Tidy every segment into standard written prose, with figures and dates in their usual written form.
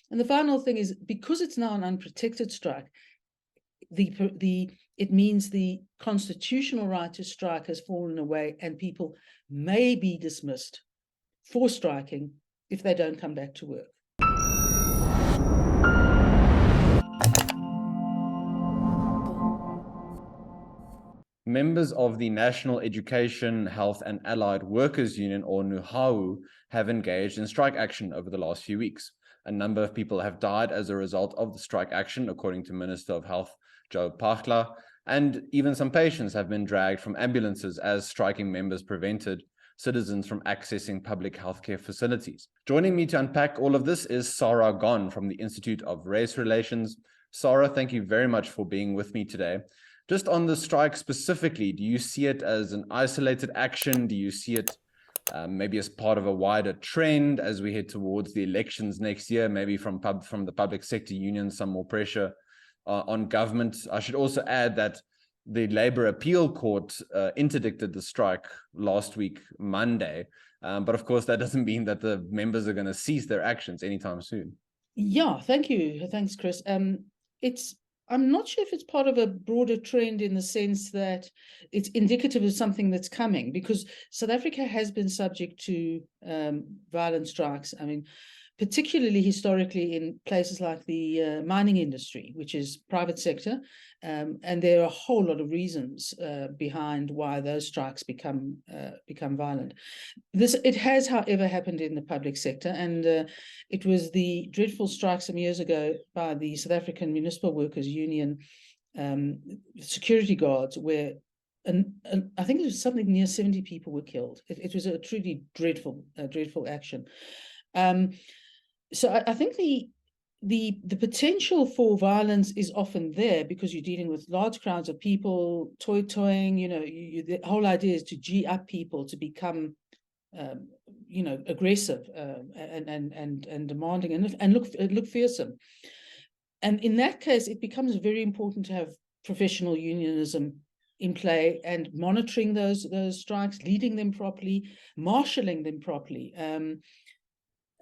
And the final thing is, because it's now an unprotected strike, it means the constitutional right to strike has fallen away, and people may be dismissed for striking if they don't come back to work. Members of the National Education, Health and Allied Workers Union, or NEHAWU, have engaged in strike action over the last few weeks. A number of people have died as a result of the strike action, according to Minister of Health Joe Phaahla, and even some patients have been dragged from ambulances as striking members prevented citizens from accessing public healthcare facilities. Joining me to unpack all of this is Sara Gon from the Institute of Race Relations. Sara, thank you very much for being with me today. Just on the strike specifically, do you see it as an isolated action? Do you see it maybe as part of a wider trend as we head towards the elections next year, maybe from the public sector unions, some more pressure on government? I should also add that the Labour Appeal Court interdicted the strike last week, Monday. But of course, that doesn't mean that the members are going to cease their actions anytime soon. Yeah, thank you. Thanks, Chris. I'm not sure if it's part of a broader trend in the sense that it's indicative of something that's coming, because South Africa has been subject to violent strikes. I mean, particularly historically in places like the mining industry, which is private sector. And there are a whole lot of reasons behind why those strikes become violent. It has, however, happened in the public sector, and it was the dreadful strike some years ago by the South African Municipal Workers Union security guards, where I think it was something near 70 people were killed. It was a truly dreadful action. So I think the potential for violence is often there because you're dealing with large crowds of people toying. The whole idea is to G up people to become aggressive and demanding and look fearsome. And in that case, it becomes very important to have professional unionism in play and monitoring those strikes, leading them properly, marshalling them properly.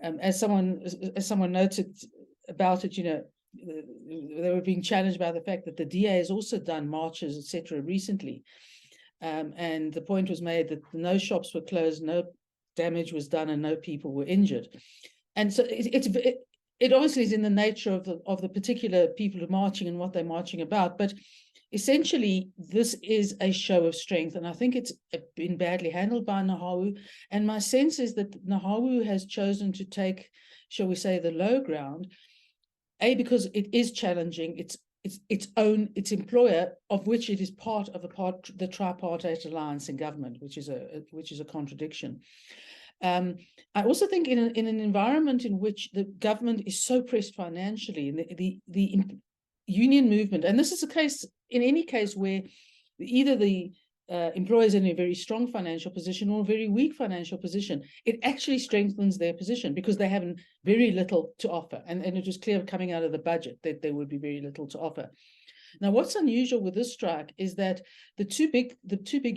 As someone noted about it, they were being challenged by the fact that the DA has also done marches, etc., recently. And the point was made that no shops were closed, no damage was done, and no people were injured. And so it obviously is in the nature of the particular people who are marching and what they're marching about. But essentially, this is a show of strength, and I think it's been badly handled by NEHAWU. And my sense is that NEHAWU has chosen to take, shall we say, the low ground, because it is challenging its employer, of which it is part of the tripartite alliance in government, which is a contradiction. I also think in an environment in which the government is so pressed financially, and the union movement, and this is a case in any case where either the employer is in a very strong financial position or a very weak financial position, it actually strengthens their position because they have very little to offer. And it was clear coming out of the budget that there would be very little to offer. Now, what's unusual with this strike is that the two big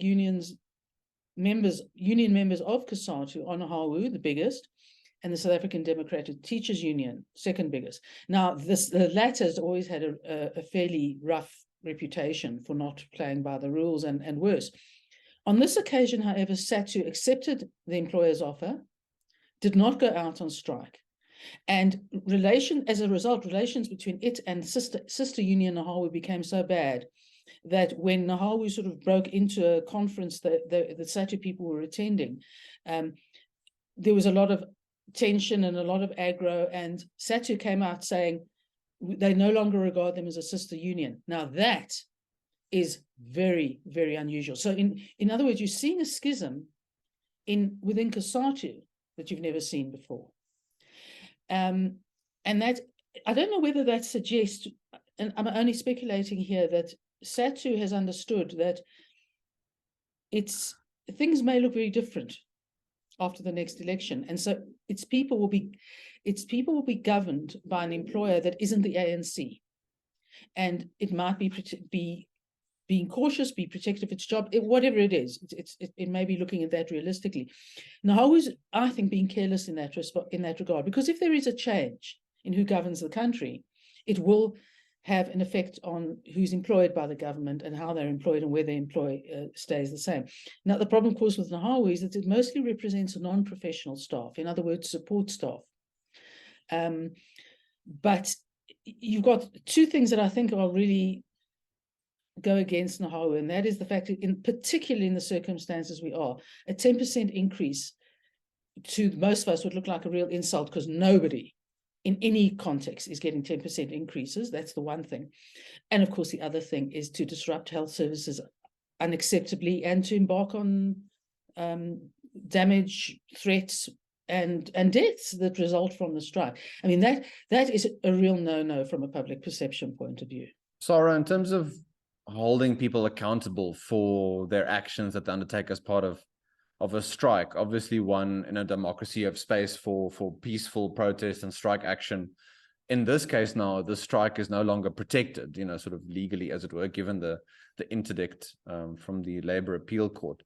union members of COSATU, NEHAWU, the biggest, and the South African Democratic Teachers Union, second biggest. Now, the latter has always had a fairly rough reputation for not playing by the rules and worse. On this occasion, however, SATU accepted the employer's offer, did not go out on strike. And as a result, relations between it and sister union NEHAWU became so bad that when NEHAWU sort of broke into a conference that the SATU people were attending, there was a lot of tension and a lot of aggro, and SATU came out saying they no longer regard them as a sister union. Now that is very, very unusual. So in other words, you're seeing a schism within COSATU that you've never seen before. And that, I don't know whether that suggests, and I'm only speculating here, that SATU has understood that things may look very different after the next election, and so its people will be governed by an employer that isn't the ANC, and it might be being cautious, be protective of its job, whatever it is. It may be looking at that realistically. Now, I think, being careless in that regard, because if there is a change, in who governs the country, it will have an effect on who's employed by the government and how they're employed and where they employ stays the same. Now, the problem, of course, with NEHAWU is that it mostly represents a non-professional staff, in other words, support staff. But you've got two things that I think are really go against NEHAWU, and that is the fact that, particularly in the circumstances we are, a 10% increase to most of us would look like a real insult, because nobody in any context is getting 10% increases. That's the one thing. And of course, the other thing is to disrupt health services unacceptably and to embark on damage, threats, and deaths that result from the strike. I mean, that is a real no-no from a public perception point of view. Sara, in terms of holding people accountable for their actions that they undertake as part of a strike, obviously one in a democracy of space for peaceful protest and strike action. In this case now, the strike is no longer protected, sort of legally, as it were, given the interdict from the Labour Appeal Court.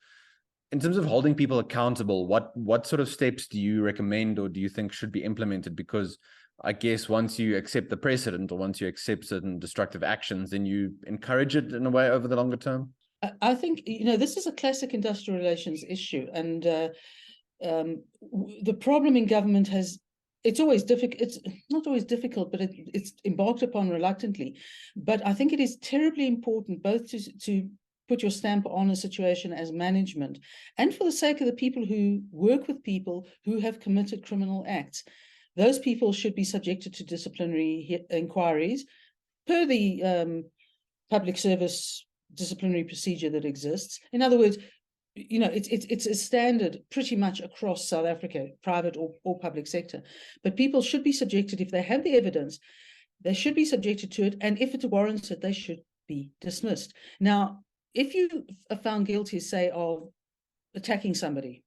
In terms of holding people accountable, what sort of steps do you recommend or do you think should be implemented? Because I guess once you accept the precedent or once you accept certain destructive actions, then you encourage it in a way over the longer term? I think, this is a classic industrial relations issue. And the problem in government it's always difficult. It's not always difficult, but it's embarked upon reluctantly. But I think it is terribly important both to put your stamp on a situation as management and for the sake of the people who work with people who have committed criminal acts. Those people should be subjected to disciplinary inquiries per the public service disciplinary procedure that exists. In other words, it's a standard pretty much across South Africa, private or public sector. But people should be subjected, if they have the evidence, they should be subjected to it. And if it's warranted, they should be dismissed. Now, if you are found guilty, say, of attacking somebody,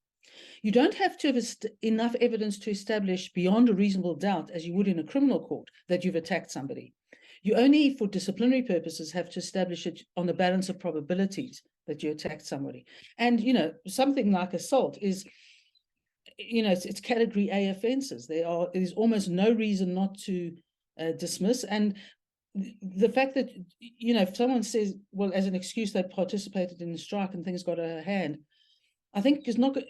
you don't have to have enough evidence to establish beyond a reasonable doubt, as you would in a criminal court, that you've attacked somebody. You only, for disciplinary purposes, have to establish it on the balance of probabilities that you attacked somebody. And, something like assault is, it's category A offenses. There's almost no reason not to dismiss. And the fact that, if someone says, well, as an excuse, they participated in the strike and things got out of hand, I think is not good.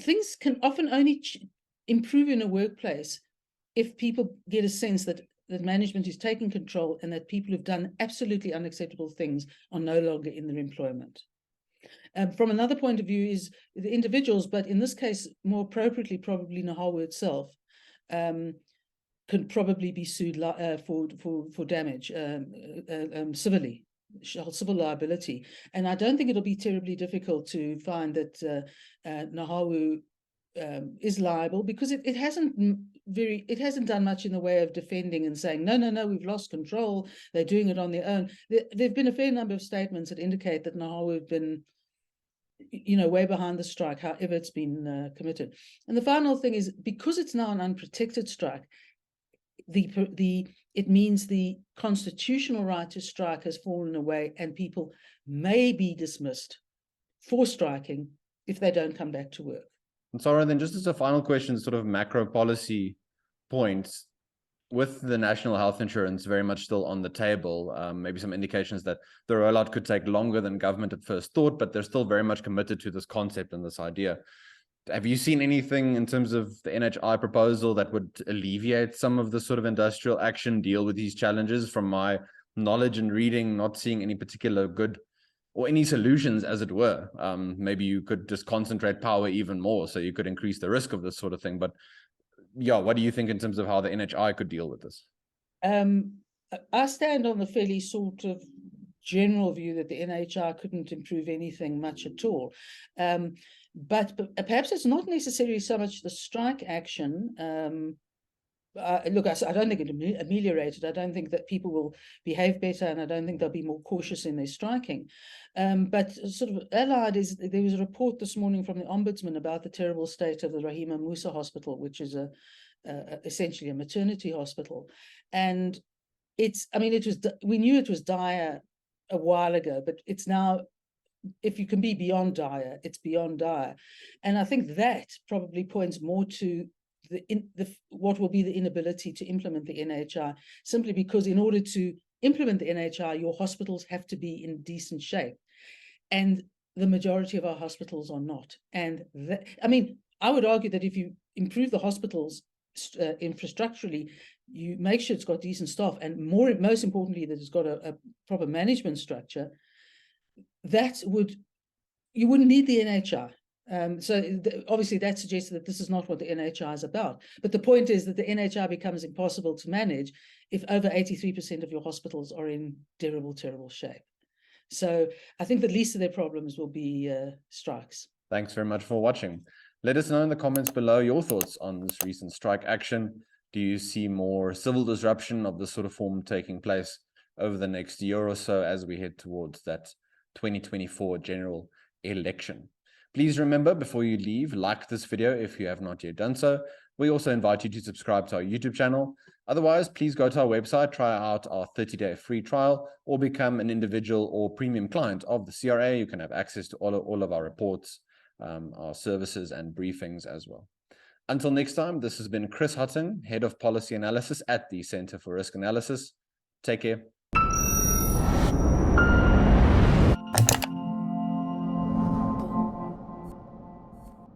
Things can often only improve in a workplace if people get a sense that management is taking control and that people who've done absolutely unacceptable things are no longer in their employment. From another point of view is the individuals, but in this case, more appropriately, probably NEHAWU itself, could probably be sued for damage civilly, civil liability. And I don't think it'll be terribly difficult to find that NEHAWU is liable, because it hasn't done much in the way of defending and saying, no, we've lost control, they're doing it on their own. There've been a fair number of statements that indicate that NEHAWU have been way behind the strike, however it's been committed. And the final thing is, because it's now an unprotected strike, it means the constitutional right to strike has fallen away, and people may be dismissed for striking if they don't come back to work. And Sara, then just as a final question, sort of macro policy points, with the national health insurance very much still on the table, maybe some indications that the rollout could take longer than government at first thought, but they're still very much committed to this concept and this idea. Have you seen anything in terms of the NHI proposal that would alleviate some of the sort of industrial action, deal with these challenges? From my knowledge and reading, not seeing any particular good or any solutions, as it were. Maybe you could just concentrate power even more, so you could increase the risk of this sort of thing. But yeah, what do you think in terms of how the NHI could deal with this? I stand on the fairly sort of general view that the NHI couldn't improve anything much at all. But perhaps it's not necessarily so much the strike action. Look, I don't think it ameliorated. I don't think that people will behave better, and I don't think they'll be more cautious in their striking. But sort of allied is, there was a report this morning from the Ombudsman about the terrible state of the Rahima Musa Hospital, which is essentially a maternity hospital. And we knew it was dire a while ago, but it's now, if you can be beyond dire, it's beyond dire. And I think that probably points more to what will be the inability to implement the NHI, simply because in order to implement the NHI, your hospitals have to be in decent shape. And the majority of our hospitals are not. And I mean, I would argue that if you improve the hospitals infrastructurally, you make sure it's got decent staff, and most importantly, that it's got a proper management structure, you wouldn't need the NHI. Obviously that suggests that this is not what the NHI is about. But the point is that the NHI becomes impossible to manage if over 83% of your hospitals are in terrible, terrible shape. So I think the least of their problems will be strikes. Thanks very much for watching. Let us know in the comments below your thoughts on this recent strike action. Do you see more civil disruption of this sort of form taking place over the next year or so as we head towards that 2024 general election? Please remember, before you leave, like this video if you have not yet done so. We also invite you to subscribe to our YouTube channel. Otherwise, please go to our website, try out our 30-day free trial, or become an individual or premium client of the CRA. You can have access to all of our reports, our services and briefings as well. Until next time, this has been Chris Hattingh, Head of Policy Analysis at the Center for Risk Analysis. Take care.